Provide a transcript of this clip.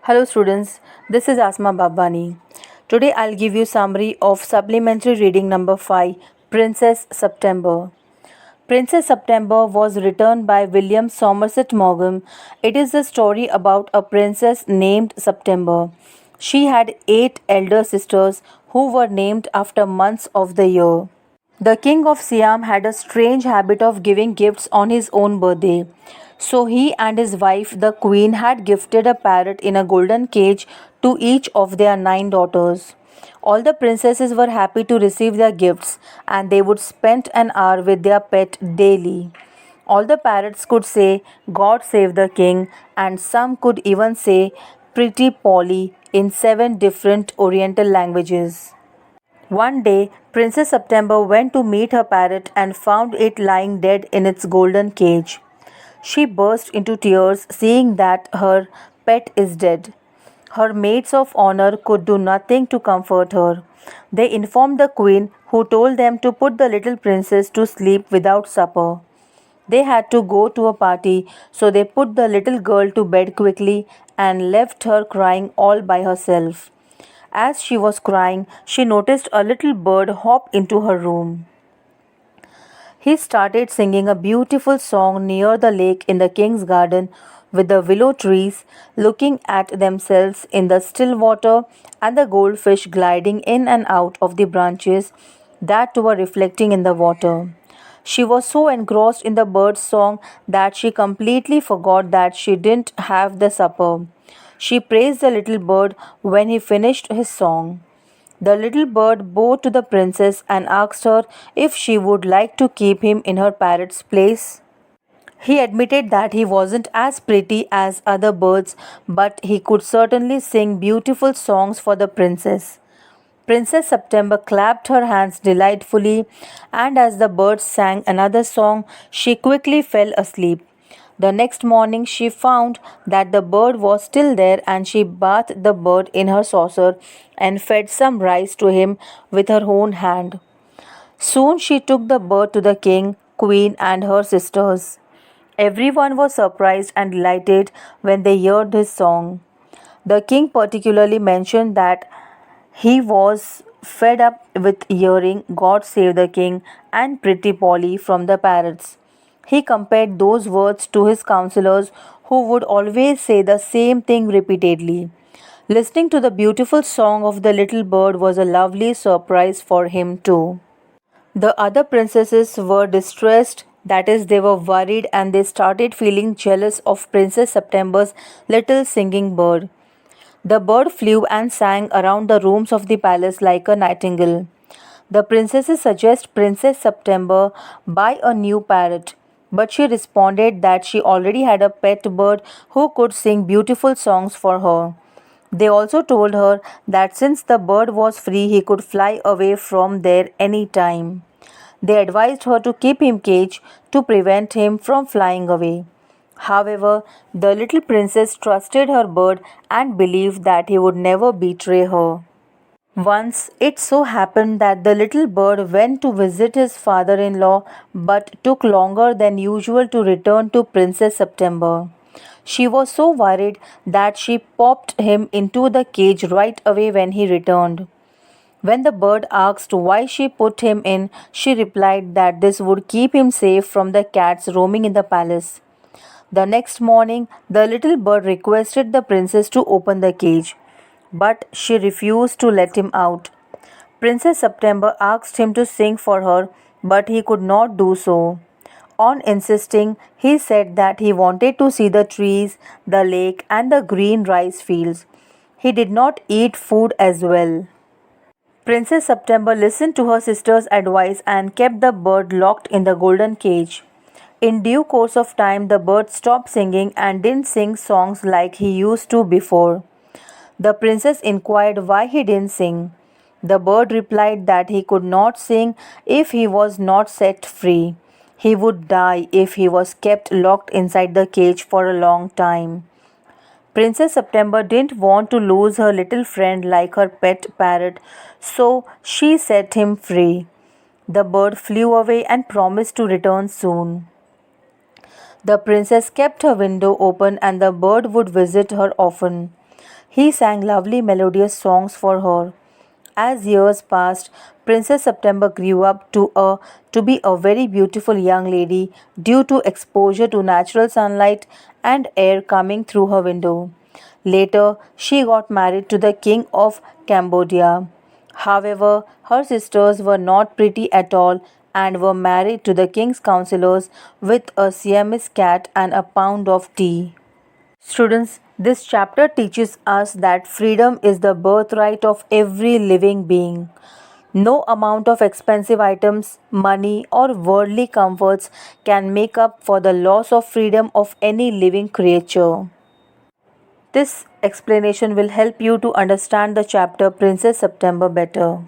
Hello students, this is Asma Babani. Today I'll give you summary of supplementary reading number 5, Princess September. Princess September was written by William Somerset Maugham. It is a story about a princess named September. She had 8 elder sisters who were named after months of the year. The king of Siam had a strange habit of giving gifts on his own birthday. So he and his wife, the queen, had gifted a parrot in a golden cage to each of their 9 daughters. All the princesses were happy to receive their gifts, and they would spend an hour with their pet daily. All the parrots could say, God save the king, and some could even say, Pretty Polly, in 7 different Oriental languages. One day, Princess September went to meet her parrot and found it lying dead in its golden cage. She burst into tears, seeing that her pet is dead. Her maids of honor could do nothing to comfort her. They informed the queen, who told them to put the little princess to sleep without supper. They had to go to a party, so they put the little girl to bed quickly and left her crying all by herself. As she was crying, she noticed a little bird hop into her room. He started singing a beautiful song near the lake in the king's garden with the willow trees looking at themselves in the still water and the goldfish gliding in and out of the branches that were reflecting in the water. She was so engrossed in the bird's song that she completely forgot that she didn't have the supper. She praised the little bird when he finished his song. The little bird bowed to the princess and asked her if she would like to keep him in her parrot's place. He admitted that he wasn't as pretty as other birds, but he could certainly sing beautiful songs for the princess. Princess September clapped her hands delightfully, and as the birds sang another song, she quickly fell asleep. The next morning, she found that the bird was still there, and she bathed the bird in her saucer and fed some rice to him with her own hand. Soon she took the bird to the king, queen, and her sisters. Everyone was surprised and delighted when they heard his song. The king particularly mentioned that he was fed up with hearing God Save the King and Pretty Polly from the parrots. He compared those words to his counselors who would always say the same thing repeatedly. Listening to the beautiful song of the little bird was a lovely surprise for him too. The other princesses were distressed, that is, they were worried and they started feeling jealous of Princess September's little singing bird. The bird flew and sang around the rooms of the palace like a nightingale. The princesses suggest Princess September buy a new parrot, but she responded that she already had a pet bird who could sing beautiful songs for her. They also told her that since the bird was free, he could fly away from there any time. They advised her to keep him caged to prevent him from flying away. However, the little princess trusted her bird and believed that he would never betray her. Once it so happened that the little bird went to visit his father in law but took longer than usual to return to Princess September. She was so worried that she popped him into the cage right away when he returned. When the bird asked why she put him in, she replied that this would keep him safe from the cats roaming in the palace. The next morning, the little bird requested the princess to open the cage, but she refused to let him out. Princess September asked him to sing for her, but he could not do so. On insisting, he said that he wanted to see the trees, the lake, and the green rice fields. He did not eat food as well. Princess September listened to her sister's advice and kept the bird locked in the golden cage. In due course of time, the bird stopped singing and didn't sing songs like he used to before. The princess inquired why he didn't sing. The bird replied that he could not sing if he was not set free. He would die if he was kept locked inside the cage for a long time. Princess September didn't want to lose her little friend like her pet parrot, so she set him free. The bird flew away and promised to return soon. The princess kept her window open and the bird would visit her often. He sang lovely melodious songs for her. As years passed, Princess September grew up to be a very beautiful young lady due to exposure to natural sunlight and air coming through her window. Later, she got married to the king of Cambodia. However, her sisters were not pretty at all and were married to the king's counselors with a Siamese cat and a pound of tea. Students, this chapter teaches us that freedom is the birthright of every living being. No amount of expensive items, money, or worldly comforts can make up for the loss of freedom of any living creature. This explanation will help you to understand the chapter Princess September better.